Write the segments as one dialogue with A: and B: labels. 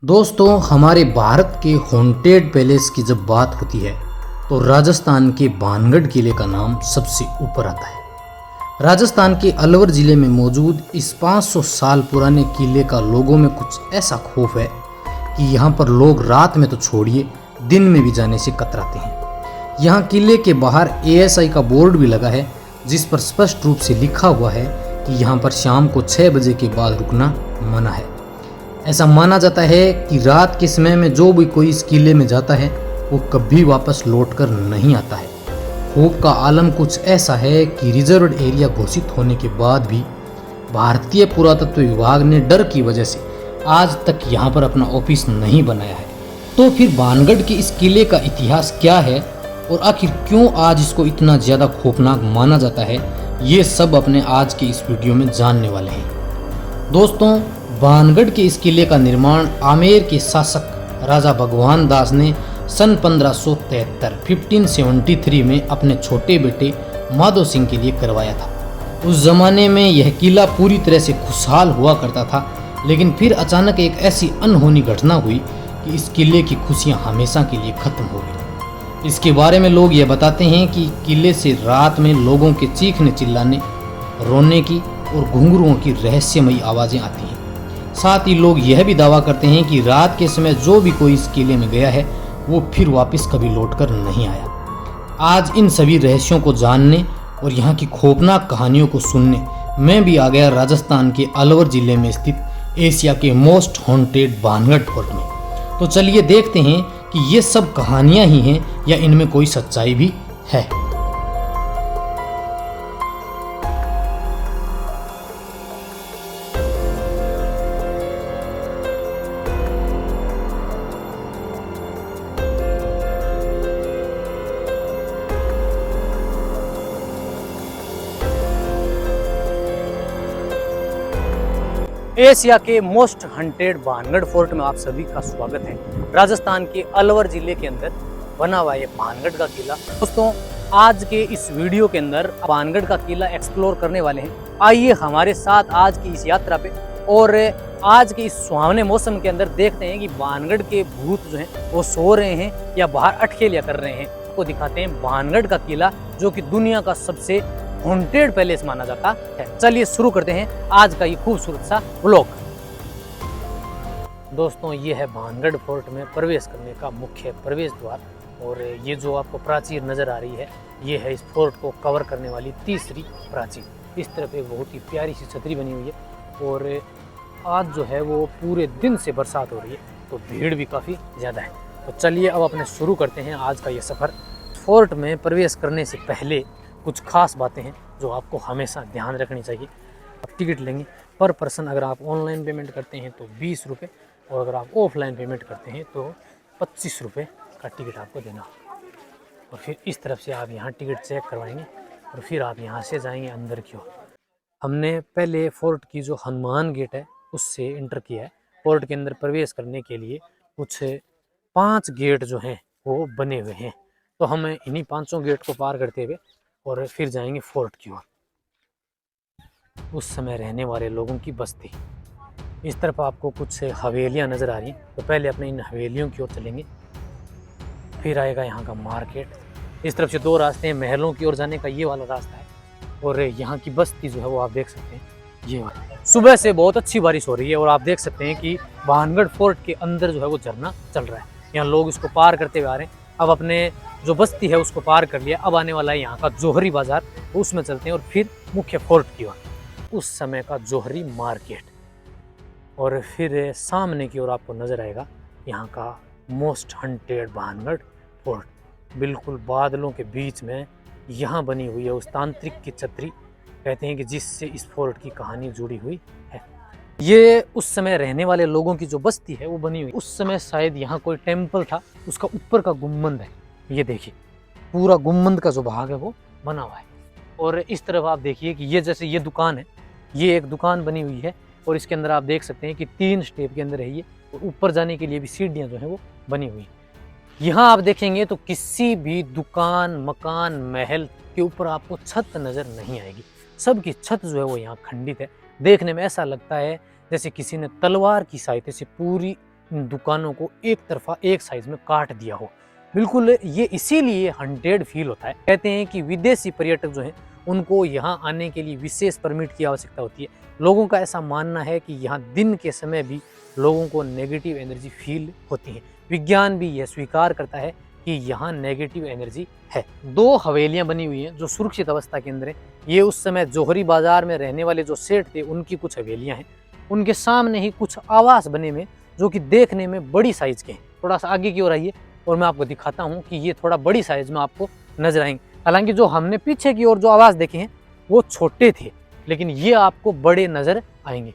A: दोस्तों, हमारे भारत के हॉन्टेड पैलेस की जब बात होती है तो राजस्थान के भानगढ़ किले का नाम सबसे ऊपर आता है। राजस्थान के अलवर जिले में मौजूद इस 500 साल पुराने किले का लोगों में कुछ ऐसा खौफ है कि यहाँ पर लोग रात में तो छोड़िए, दिन में भी जाने से कतराते हैं। यहाँ किले के बाहर ASI का बोर्ड भी लगा है जिस पर स्पष्ट रूप से लिखा हुआ है कि यहाँ पर शाम को 6 बजे के बाद रुकना मना है। ऐसा माना जाता है कि रात के समय में जो भी कोई इस किले में जाता है वो कभी वापस लौटकर नहीं आता है। खौफ का आलम कुछ ऐसा है कि रिजर्व्ड एरिया घोषित होने के बाद भी भारतीय पुरातत्व विभाग ने डर की वजह से आज तक यहाँ पर अपना ऑफिस नहीं बनाया है। तो फिर भानगढ़ के इस किले का इतिहास क्या है और आखिर क्यों आज इसको इतना ज़्यादा खौफनाक माना जाता है, ये सब अपने आज के इस वीडियो में जानने वाले हैं। दोस्तों, भानगढ़ के इस किले का निर्माण आमेर के शासक राजा भगवान दास ने सन 1573 में अपने छोटे बेटे माधो सिंह के लिए करवाया था। उस जमाने में यह किला पूरी तरह से खुशहाल हुआ करता था, लेकिन फिर अचानक एक ऐसी अनहोनी घटना हुई कि इस किले की खुशियां हमेशा के लिए खत्म हो गई। इसके बारे में लोग यह बताते हैं कि किले से रात में लोगों के चीखने चिल्लाने, रोने की और घुंघरुओं की रहस्यमयी आवाज़ें आती हैं। साथ ही लोग यह भी दावा करते हैं कि रात के समय जो भी कोई इस किले में गया है वो फिर वापस कभी लौटकर नहीं आया। आज इन सभी रहस्यों को जानने और यहाँ की खौफनाक कहानियों को सुनने मैं भी आ गया राजस्थान के अलवर जिले में स्थित एशिया के मोस्ट हॉन्टेड भानगढ़ फोर्ट में। तो चलिए देखते हैं कि ये सब कहानियाँ ही हैं या इनमें कोई सच्चाई भी है। एशिया के मोस्ट हंटेड भानगढ़ फोर्ट में आप सभी का स्वागत है। राजस्थान के अलवर जिले के अंदर बना हुआ ये भानगढ़ का किला। दोस्तों, आज के इस वीडियो के अंदर भानगढ़ का किला एक्सप्लोर करने वाले हैं। आइए हमारे साथ आज की इस यात्रा पे और आज के इस सुहावने मौसम के अंदर देखते हैं कि भानगढ़ के भूत जो हैं वो सो रहे हैं या बाहर अटखेलियां कर रहे हैं। आपको दिखाते हैं भानगढ़ का किला, जो कि दुनिया का सबसे हॉन्टेड पैलेस माना जाता है। चलिए शुरू करते हैं आज का ये खूबसूरत सा व्लॉग। दोस्तों, ये है भानगढ़ फोर्ट में प्रवेश करने का मुख्य प्रवेश द्वार और ये जो आपको प्राचीर नज़र आ रही है ये है इस फोर्ट को कवर करने वाली तीसरी प्राचीर। इस तरफ एक बहुत ही प्यारी सी छतरी बनी हुई है और आज जो है वो पूरे दिन से बरसात हो रही है तो भीड़ भी काफ़ी ज़्यादा है। तो चलिए अब अपने शुरू करते हैं आज का ये सफ़र। फोर्ट में प्रवेश करने से पहले कुछ खास बातें हैं जो आपको हमेशा ध्यान रखनी चाहिए। आप टिकट लेंगे पर पर्सन, अगर आप ऑनलाइन पेमेंट करते हैं तो 20 रुपये और अगर आप ऑफलाइन पेमेंट करते हैं तो 25 रुपये का टिकट आपको देना होगा। और फिर इस तरफ से आप यहाँ टिकट चेक करवाएंगे और फिर आप यहाँ से जाएंगे अंदर की ओर। हमने पहले फोर्ट की जो हनुमान गेट है उससे इंटर किया है। फोर्ट के अंदर प्रवेश करने के लिए कुछ 5 गेट जो हैं वो बने हुए हैं, तो हम इन्हीं 5 गेट को पार करते हुए और फिर जाएंगे फोर्ट की ओर। उस समय रहने वाले लोगों की बस्ती। इस तरफ आपको कुछ हवेलियां नज़र आ रही हैं, तो पहले अपने इन हवेलियों की ओर चलेंगे। फिर आएगा यहाँ का मार्केट। इस तरफ से 2 रास्ते हैं, महलों की ओर जाने का ये वाला रास्ता है और यहाँ की बस्ती जो है वो आप देख सकते हैं ये वाला। सुबह से बहुत अच्छी बारिश हो रही है और आप देख सकते हैं कि भानगढ़ फोर्ट के अंदर जो है वो झरना चल रहा है। यहाँ लोग इसको पार करते हुए आ रहे हैं। अब अपने जो बस्ती है उसको पार कर लिया, अब आने वाला है यहाँ का जौहरी बाजार, उसमें चलते हैं और फिर मुख्य फोर्ट की ओर, उस समय का जौहरी मार्केट। और फिर सामने की ओर आपको नजर आएगा यहाँ का मोस्ट हंटेड भानगढ़ फोर्ट। बिल्कुल बादलों के बीच में यहाँ बनी हुई है उस तांत्रिक की छतरी, कहते हैं कि जिससे इस फोर्ट की कहानी जुड़ी हुई है। ये उस समय रहने वाले लोगों की जो बस्ती है वो बनी हुई, उस समय शायद यहाँ कोई टेम्पल था, उसका ऊपर का गुम्बद है, ये देखिए पूरा गुम्बद का जो भाग है वो बना हुआ है। और इस तरफ आप देखिए कि ये जैसे ये दुकान है, ये एक दुकान बनी हुई है और इसके अंदर आप देख सकते हैं कि 3 स्टेप के अंदर है ये, और ऊपर जाने के लिए भी सीढ़ियाँ जो है वो बनी हुई है। यहाँ आप देखेंगे तो किसी भी दुकान, मकान, महल के ऊपर आपको छत नज़र नहीं आएगी। सबकी छत जो है वो यहाँ खंडित है। देखने में ऐसा लगता है जैसे किसी ने तलवार की सहायता से पूरी इन दुकानों को एक तरफा एक साइज में काट दिया हो। बिल्कुल ये इसीलिए हॉन्टेड फील होता है। कहते हैं कि विदेशी पर्यटक जो हैं उनको यहाँ आने के लिए विशेष परमिट की आवश्यकता होती है। लोगों का ऐसा मानना है कि यहाँ दिन के समय भी लोगों को नेगेटिव एनर्जी फील होती है। विज्ञान भी यह स्वीकार करता है कि यहाँ नेगेटिव एनर्जी है। 2 हवेलियाँ बनी हुई हैं जो सुरक्षित अवस्था के अंदर है। ये उस समय जौहरी बाजार में रहने वाले जो सेठ थे उनकी कुछ हवेलियाँ हैं। उनके सामने ही कुछ आवास बने हुए जो कि देखने में बड़ी साइज के हैं। थोड़ा सा आगे की ओर आइए और मैं आपको दिखाता हूँ कि ये थोड़ा बड़ी साइज में आपको नजर आएंगे। हालांकि जो हमने पीछे की ओर जो आवास देखे हैं वो छोटे थे, लेकिन ये आपको बड़े नजर आएंगे।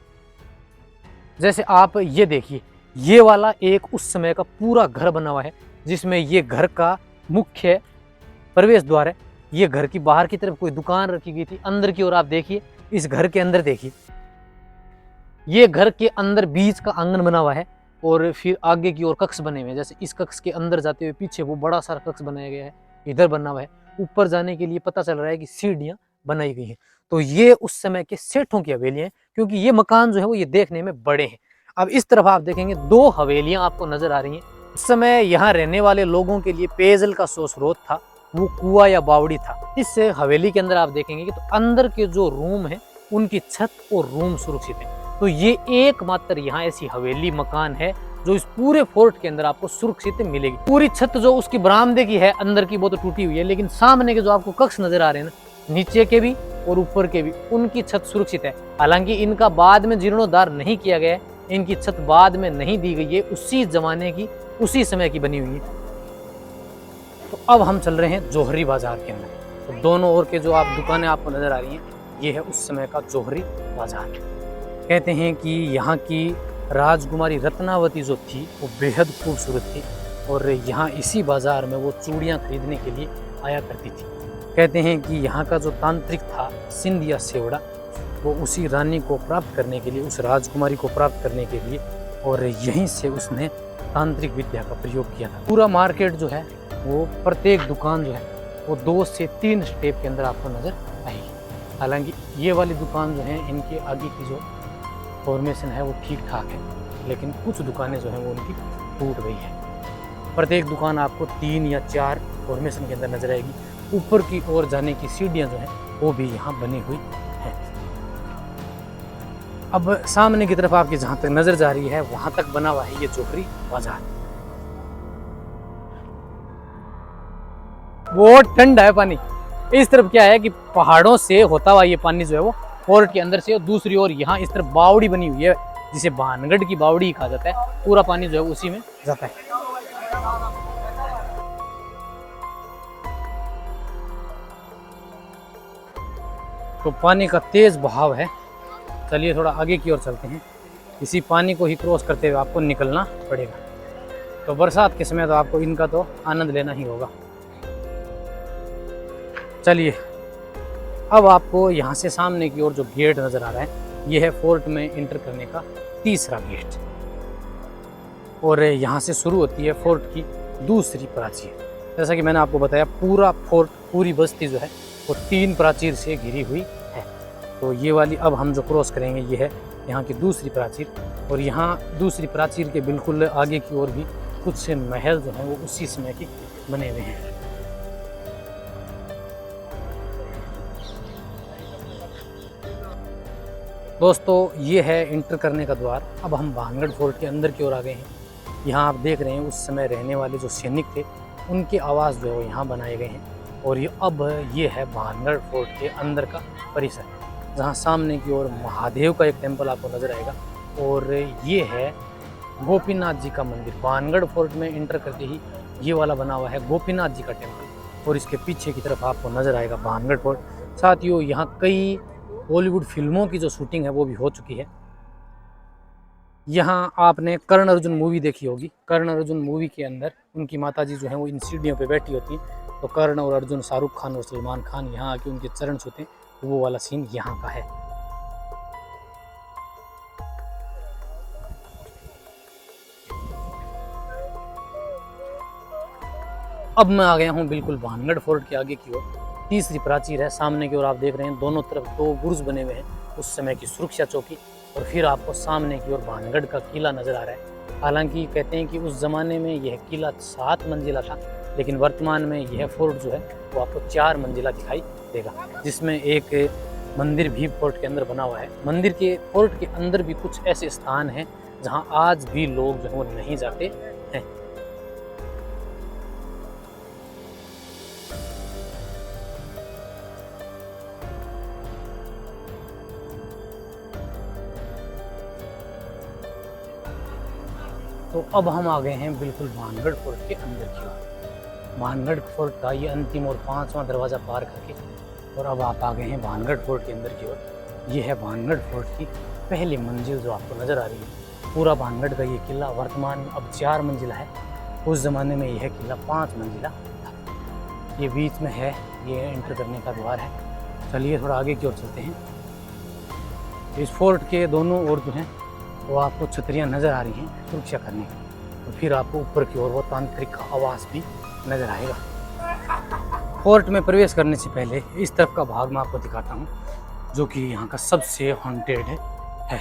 A: जैसे आप ये देखिए, ये वाला एक उस समय का पूरा घर बना हुआ है जिसमें ये घर का मुख्य प्रवेश द्वार है। ये घर की बाहर की तरफ कोई दुकान रखी गई थी। अंदर की ओर आप देखिए, इस घर के अंदर देखिए, ये घर के अंदर बीच का आंगन बना हुआ है और फिर आगे की ओर कक्ष बने हुए हैं। जैसे इस कक्ष के अंदर जाते हुए पीछे वो बड़ा सारा कक्ष बनाया गया है, इधर बना हुआ है। ऊपर जाने के लिए पता चल रहा है कि सीढ़ियां बनाई गई हैं। तो ये उस समय के सेठों की हवेलियां हैं, क्योंकि ये मकान जो है वो ये देखने में बड़े हैं। अब इस तरफ आप देखेंगे 2 हवेलियां आपको नजर आ रही हैं। उस समय यहाँ रहने वाले लोगों के लिए पेयजल का स्रोत था, वो कुआं या बावड़ी था। इस हवेली के अंदर आप देखेंगे कि तो अंदर के जो रूम है उनकी छत और रूम सुरक्षित है। तो ये एकमात्र यहाँ ऐसी हवेली मकान है जो इस पूरे फोर्ट के अंदर आपको सुरक्षित मिलेगी। पूरी छत जो उसकी बरामदे की है अंदर की वो तो टूटी हुई है, लेकिन सामने के जो आपको कक्ष नजर आ रहे हैं ना, नीचे के भी और ऊपर के भी, उनकी छत सुरक्षित है। हालांकि इनका बाद में जीर्णोद्धार नहीं किया गया है, इनकी छत बाद में नहीं दी गई है, उसी जमाने की उसी समय की बनी हुई है। तो अब हम चल रहे हैं जौहरी बाजार के अंदर। तो दोनों ओर के जो आप दुकानें आपको नजर आ रही हैं, ये है उस समय का जौहरी बाजार। कहते हैं कि यहाँ की राजकुमारी रत्नावती जो थी वो बेहद खूबसूरत थी और यहाँ इसी बाजार में वो चूड़ियाँ खरीदने के लिए आया करती थी। कहते हैं कि यहाँ का जो तांत्रिक था सिंधिया सेवड़ा, वो उसी रानी को प्राप्त करने के लिए, उस राजकुमारी को प्राप्त करने के लिए, और यहीं से उसने तांत्रिक विद्या का प्रयोग किया था। पूरा मार्केट जो है वो, प्रत्येक दुकान जो है वो 2 से 3 स्टेप के अंदर आपको नज़र आएगी। हालांकि ये वाली दुकान जो है इनके आगे की जो फॉर्मेशन है वो ठीक ठाक है, लेकिन कुछ दुकानें जो हैं वो उनकी टूट गई है। प्रत्येक दुकान आपको 3 या 4 फॉर्मेशन के अंदर नजर आएगी। ऊपर की ओर जाने की सीढ़ियाँ जो हैं वो भी यहाँ बनी हुई हैं। अब सामने की तरफ आपकी जहाँ तक नजर जा रही है वहाँ तक बना हुआ है ये जौहरी बाजार। वो ठंडा है पानी। इस तरफ क्या है कि पहाड़ों से होता हुआ ये पानी जो है वो फोर्ट के अंदर से, और दूसरी ओर यहाँ इस तरफ बावड़ी बनी हुई है जिसे भानगढ़ की बावड़ी कहा जाता है। पूरा पानी जो है उसी में जाता है। तो पानी का तेज बहाव है। चलिए थोड़ा आगे की ओर चलते हैं। इसी पानी को ही क्रॉस करते हुए आपको निकलना पड़ेगा। तो बरसात के समय तो आपको इनका तो आनंद लेना ही होगा। चलिए अब आपको यहाँ से सामने की ओर जो गेट नज़र आ रहा है ये है फोर्ट में इंटर करने का तीसरा गेट, और यहाँ से शुरू होती है फोर्ट की दूसरी प्राचीर। जैसा कि मैंने आपको बताया पूरा फोर्ट, पूरी बस्ती जो है वो 3 प्राचीर से घिरी हुई है। तो ये वाली अब हम जो क्रॉस करेंगे ये है यहाँ की दूसरी प्राचीर, और यहाँ दूसरी प्राचीर के बिल्कुल आगे की ओर भी कुछ से महल जो हैं वो उसी समय के बने हुए हैं। दोस्तों ये है इंटर करने का द्वार। अब हम भानगढ़ फोर्ट के अंदर की ओर आ गए हैं। यहाँ आप देख रहे हैं उस समय रहने वाले जो सैनिक थे उनके आवास जो है वो यहाँ बनाए गए हैं, और ये है भानगढ़ फोर्ट के अंदर का परिसर, जहाँ सामने की ओर महादेव का एक टेम्पल आपको नजर आएगा, और ये है गोपीनाथ जी का मंदिर। भानगढ़ फोर्ट में इंटर करते ही ये वाला बना हुआ है गोपीनाथ जी का टेम्पल, और इसके पीछे की तरफ आपको नजर आएगा भानगढ़ फोर्ट। साथियों यहाँ कई बॉलीवुड फिल्मों की जो शूटिंग है वो भी हो चुकी है। यहाँ आपने कर्ण अर्जुन मूवी देखी होगी। कर्ण अर्जुन मूवी के अंदर उनकी माताजी जो है वो इन सीढ़ियों पे बैठी होती हैं, तो कर्ण और अर्जुन, शाहरुख खान और सलमान खान यहाँ आके उनके चरण छूते हैं, तो वो वाला सीन यहाँ का है। अब मैं आ गया हूँ बिल्कुल भानगढ़ फोर्ट के आगे की ओर। तीसरी प्राचीर है। सामने की ओर आप देख रहे हैं दोनों तरफ 2 बुर्ज बने हुए हैं, उस समय की सुरक्षा चौकी, और फिर आपको सामने की ओर भानगढ़ का किला नजर आ रहा है। हालांकि कहते हैं कि उस ज़माने में यह किला 7 मंजिला था, लेकिन वर्तमान में यह फोर्ट जो है वो आपको 4 मंजिला दिखाई देगा, जिसमें एक मंदिर भी फोर्ट के अंदर बना हुआ है। मंदिर के फोर्ट के अंदर भी कुछ ऐसे स्थान हैं जहां आज भी लोग जो है वो नहीं जाते हैं। तो अब हम आ गए हैं बिल्कुल भानगढ़ फोर्ट के अंदर की ओर। भानगढ़ फोर्ट का ये अंतिम और 5वां दरवाज़ा पार करके और अब आप आ गए हैं भानगढ़ फोर्ट के अंदर की ओर। ये है भानगढ़ फोर्ट की पहली मंजिल जो आपको नज़र आ रही है। पूरा भानगढ़ का ये किला वर्तमान में अब 4 मंजिला है। उस ज़माने में यह किला 5 मंजिला था। ये बीच में है, ये एंटर करने का द्वार है। चलिए थोड़ा आगे की ओर चलते हैं। इस फोर्ट के दोनों ओर जो हैं वो आपको छतरियाँ नज़र आ रही हैं सुरक्षा करने की, और फिर आपको ऊपर की ओर वो तांत्रिक आवास भी नज़र आएगा। फोर्ट में प्रवेश करने से पहले इस तरफ का भाग मैं आपको दिखाता हूँ, जो कि यहाँ का सबसे हॉन्टेड है।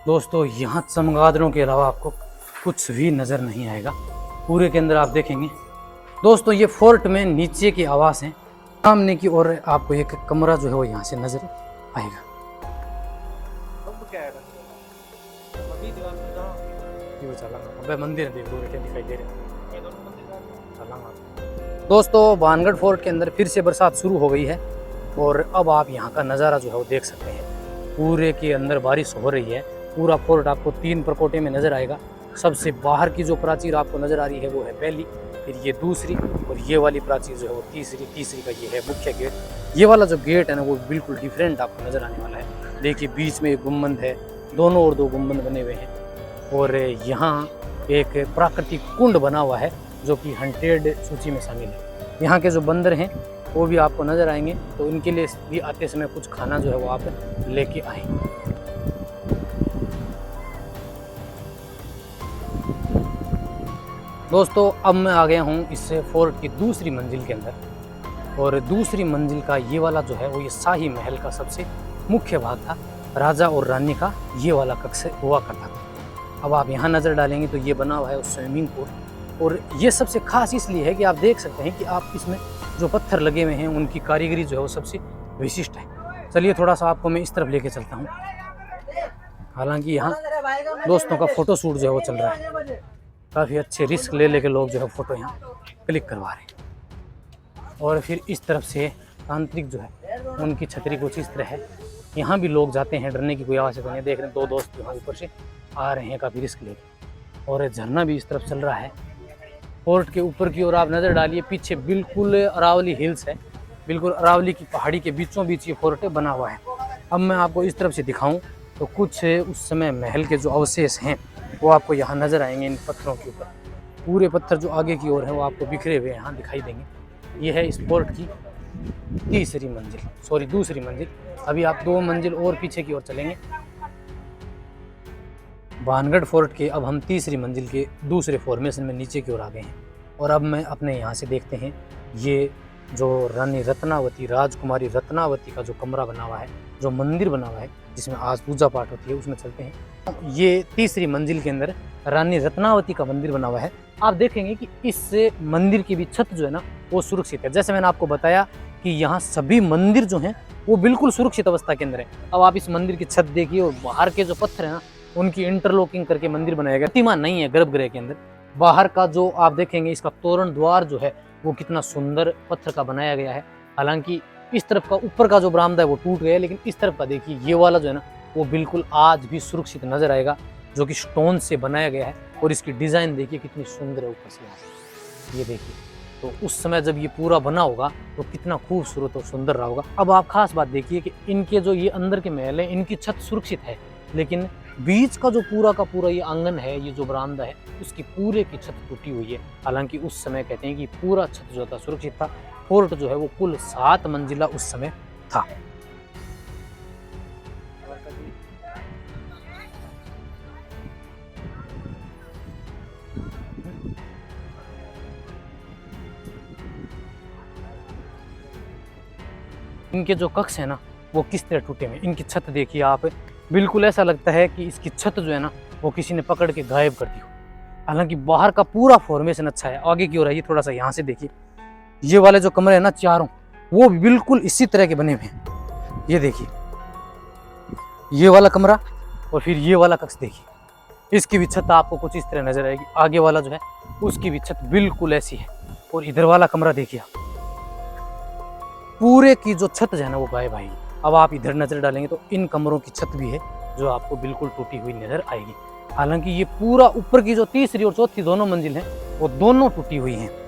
A: दोस्तों, यहाँ चमगादड़ों के अलावा आपको कुछ भी नज़र नहीं आएगा। पूरे के अंदर आप देखेंगे दोस्तों, ये फोर्ट में नीचे की आवास है। सामने की ओर आपको एक कमरा जो है वो यहाँ से नज़र आएगा। मंदिर दिखाई दे रहे। दोस्तों, भानगढ़ फोर्ट के अंदर फिर से बरसात शुरू हो गई है और अब आप यहाँ का नज़ारा जो है वो देख सकते हैं। पूरे के अंदर बारिश हो रही है। पूरा फोर्ट आपको 3 प्रकोटे में नज़र आएगा। सबसे बाहर की जो प्राचीर आपको नज़र आ रही है वो है पहली, फिर ये दूसरी, और ये वाली प्राचीर जो है वो तीसरी का ये है मुख्य गेट। ये वाला जो गेट है ना वो बिल्कुल डिफरेंट आपको नज़र आने वाला है। देखिए, बीच में एक गुम्बद है, दोनों ओर 2 गुम्बद बने हुए हैं, और यहाँ एक प्राकृतिक कुंड बना हुआ है जो कि हंटेड सूची में शामिल है। यहाँ के जो बंदर हैं वो भी आपको नज़र आएंगे, तो इनके लिए भी आते समय कुछ खाना जो है वो आप लेके आए। दोस्तों, अब मैं आ गया हूँ इस फोर्ट की दूसरी मंजिल के अंदर, और दूसरी मंजिल का ये वाला जो है वो ये शाही महल का सबसे मुख्य भाग था। राजा और रानी का ये वाला कक्ष हुआ करता था। अब आप यहाँ नज़र डालेंगे तो ये बना हुआ है स्विमिंग पूल, और ये सबसे खास इसलिए है कि आप देख सकते हैं कि आप इसमें जो पत्थर लगे हुए हैं उनकी कारीगरी जो है वो सबसे विशिष्ट है। चलिए थोड़ा सा आपको मैं इस तरफ लेके चलता हूँ। हालांकि यहाँ दोस्तों का फ़ोटो शूट जो है वो चल रहा है। काफ़ी अच्छे रिस्क ले लेके लोग जो है फ़ोटो यहाँ क्लिक करवा रहे हैं। और फिर इस तरफ से तांत्रिक जो है उनकी छतरी कुछ इस तरह है। यहाँ भी लोग जाते हैं, डरने की कोई आवश्यकता नहीं। देख रहे हैं 2 दोस्त जो है ऊपर से आ रहे हैं काफ़ी रिस्क लेके, और झरना भी इस तरफ चल रहा है। फोर्ट के ऊपर की ओर आप नज़र डालिए, पीछे बिल्कुल अरावली हिल्स है, बिल्कुल अरावली की पहाड़ी के बीचों बीच ये फोर्ट बना हुआ है। अब मैं आपको इस तरफ से दिखाऊं तो कुछ उस समय महल के जो अवशेष हैं वो आपको यहाँ नज़र आएंगे। इन पत्थरों के ऊपर पूरे पत्थर जो आगे की ओर हैं वो आपको बिखरे हुए यहाँ दिखाई देंगे। ये है इस फोर्ट की दूसरी मंजिल। अभी आप 2 मंजिल और पीछे की ओर चलेंगे। भानगढ़ फोर्ट के अब हम तीसरी मंजिल के दूसरे फॉर्मेशन में नीचे की ओर आ गए हैं, और अब मैं अपने यहाँ से देखते हैं ये जो रानी रत्नावती, राजकुमारी रत्नावती का जो कमरा बना हुआ है, जो मंदिर बना हुआ है जिसमें आज पूजा पाठ होती है, उसमें चलते हैं। ये तीसरी मंजिल के अंदर रानी रत्नावती का मंदिर बना हुआ है। आप देखेंगे कि इस मंदिर की भी छत जो है ना वो सुरक्षित है। जैसे मैंने आपको बताया कि यहाँ सभी मंदिर जो हैं वो बिल्कुल सुरक्षित अवस्था के अंदर है। अब आप इस मंदिर की छत देखिए, और बाहर के जो पत्थर है ना उनकी इंटरलॉकिंग करके मंदिर बनाया गया। प्रतिमा नहीं है गर्भगृह के अंदर। बाहर का जो आप देखेंगे इसका तोरण द्वार जो है वो कितना सुंदर पत्थर का बनाया गया है। हालांकि इस तरफ का ऊपर का जो बरामदा है वो टूट गया है, लेकिन इस तरफ का देखिए ये वाला जो है ना वो बिल्कुल आज भी सुरक्षित नजर आएगा, जो कि स्टोन से बनाया गया है। और इसकी डिजाइन देखिए कितनी सुंदर है ऊपर से, ये देखिए। तो उस समय जब ये पूरा बना होगा तो कितना खूबसूरत और सुंदर रहा होगा। अब आप खास बात देखिए कि इनके जो ये अंदर के महल है इनकी छत सुरक्षित है, लेकिन बीच का जो पूरा का पूरा ये आंगन है, ये जो बरामदा है, उसकी पूरे की छत टूटी हुई है। हालांकि उस समय कहते हैं कि पूरा छत जो था सुरक्षित था। फोर्ट जो है वो कुल 7 मंजिला उस समय था। इनके जो कक्ष है ना वो किस तरह टूटे हुए, इनकी छत देखिए आप, बिल्कुल ऐसा लगता है कि इसकी छत जो है ना वो किसी ने पकड़ के गायब कर दी हो। हालांकि बाहर का पूरा फॉर्मेशन अच्छा है। आगे की ओर आइए, थोड़ा सा यहाँ से देखिए, ये वाले जो कमरे हैं ना चारों, वो बिल्कुल इसी तरह के बने हुए हैं। ये देखिए, ये वाला कमरा और फिर ये वाला कक्ष देखिए, इसकी भी छत आपको कुछ इस तरह नजर आएगी। आगे वाला जो है उसकी भी छत बिल्कुल ऐसी है। और इधर वाला कमरा देखिए आप, पूरे की जो छत है ना वो गायब आएगी। अब आप इधर नजर डालेंगे तो इन कमरों की छत भी है जो आपको बिल्कुल टूटी हुई नजर आएगी। हालांकि ये पूरा ऊपर की जो तीसरी और चौथी दोनों मंजिल है वो दोनों टूटी हुई हैं।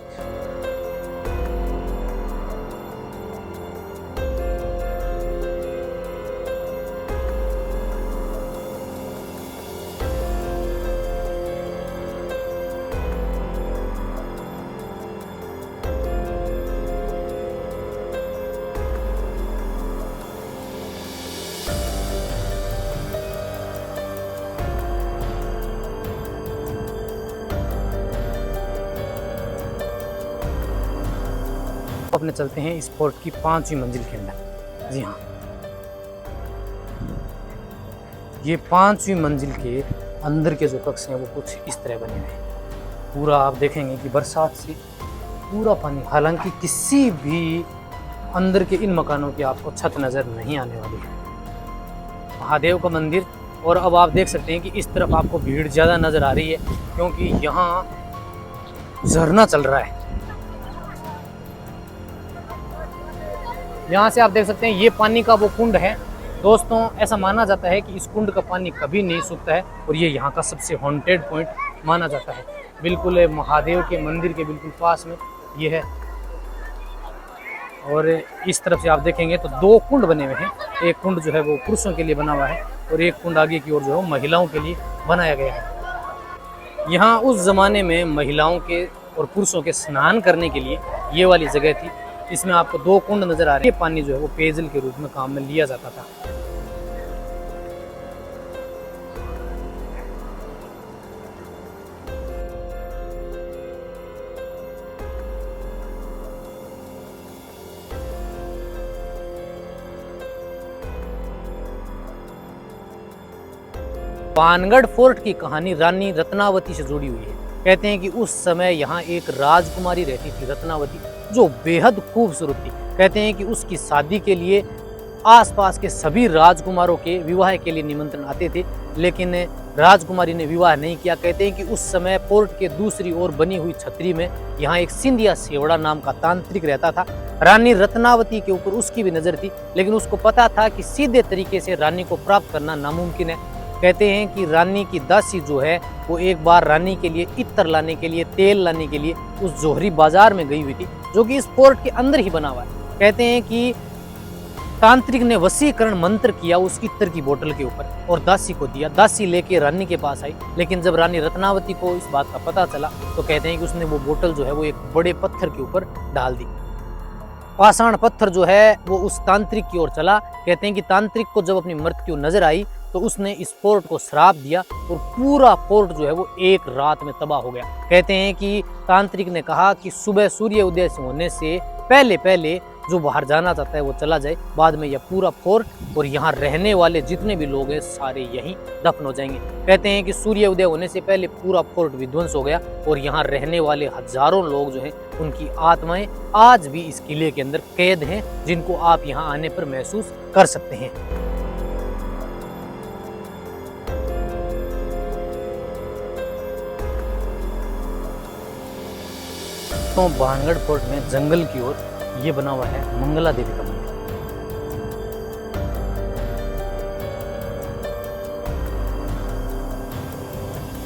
A: अपने चलते हैं इस फोर्ट की 5वीं मंजिल के अंदर। जी हाँ, ये 5वीं मंजिल के अंदर के जो कक्ष हैं वो कुछ इस तरह बने हुए हैं। पूरा आप देखेंगे कि बरसात से पूरा पानी, हालांकि किसी भी अंदर के इन मकानों की आपको छत नज़र नहीं आने वाली है। महादेव का मंदिर, और अब आप देख सकते हैं कि इस तरफ आपको भीड़ ज़्यादा नज़र आ रही है क्योंकि यहाँ झरना चल रहा है। यहाँ से आप देख सकते हैं ये पानी का वो कुंड है। दोस्तों, ऐसा माना जाता है कि इस कुंड का पानी कभी नहीं सूखता है और ये यहाँ का सबसे हॉन्टेड पॉइंट माना जाता है। बिल्कुल महादेव के मंदिर के बिल्कुल पास में ये है। और इस तरफ से आप देखेंगे तो 2 कुंड बने हुए हैं। एक कुंड जो है वो पुरुषों के लिए बना हुआ है और एक कुंड आगे की ओर जो है महिलाओं के लिए बनाया गया है। यहाँ उस ज़माने में महिलाओं के और पुरुषों के स्नान करने के लिए ये वाली जगह थी। इसमें आपको 2 कुंड नजर आ रहे हैं। ये पानी जो है वो पेयजल के रूप में काम में लिया जाता था। पानगढ़ फोर्ट की कहानी रानी रत्नावती से जुड़ी हुई है। कहते हैं कि उस समय यहाँ एक राजकुमारी रहती थी, रत्नावती, जो बेहद खूबसूरत थी। कहते हैं कि उसकी शादी के लिए आसपास के सभी राजकुमारों के विवाह के लिए निमंत्रण आते थे, लेकिन राजकुमारी ने विवाह नहीं किया। कहते हैं कि उस समय पोर्ट के दूसरी ओर बनी हुई छतरी में यहाँ एक सिंधिया सेवड़ा नाम का तांत्रिक रहता था। रानी रत्नावती के ऊपर उसकी भी नजर थी, लेकिन उसको पता था कि सीधे तरीके से रानी को प्राप्त करना नामुमकिन है। कहते हैं कि रानी की दासी जो है वो एक बार रानी के लिए इत्र लाने के लिए, तेल लाने के लिए उस जोहरी बाजार में गई हुई थी, जो कि इस पोर्ट के अंदर ही बना हुआ है। कहते हैं कि तांत्रिक ने वशीकरण मंत्र किया उस इत्र की बोतल के ऊपर और दासी को दिया। दासी लेके रानी के पास आई, लेकिन जब रानी रत्नावती को इस बात का पता चला तो कहते हैं कि उसने वो बोतल जो है वो एक बड़े पत्थर के ऊपर डाल दी। पाषाण पत्थर जो है वो उस तांत्रिक की ओर चला। कहते हैं कि तांत्रिक को जब अपनी मृत्यु नजर आई तो उसने इस फोर्ट को श्राप दिया और पूरा फोर्ट जो है वो एक रात में तबाह हो गया। कहते हैं कि तांत्रिक ने कहा कि सुबह सूर्य उदय होने से पहले पहले जो बाहर जाना चाहता है वो चला जाए, बाद में यह पूरा फोर्ट और यहाँ रहने वाले जितने भी लोग हैं सारे यहीं दफन हो जाएंगे। कहते हैं कि सूर्य उदय होने से पहले पूरा फोर्ट विध्वंस हो गया और यहाँ रहने वाले हजारों लोग जो हैं उनकी आत्माएं आज भी इस किले के अंदर कैद हैं, जिनको आप यहाँ आने पर महसूस कर सकते हैं। तो भानगढ़ फोर्ट में जंगल की ओर ये बना हुआ है मंगला देवी का मंदिर।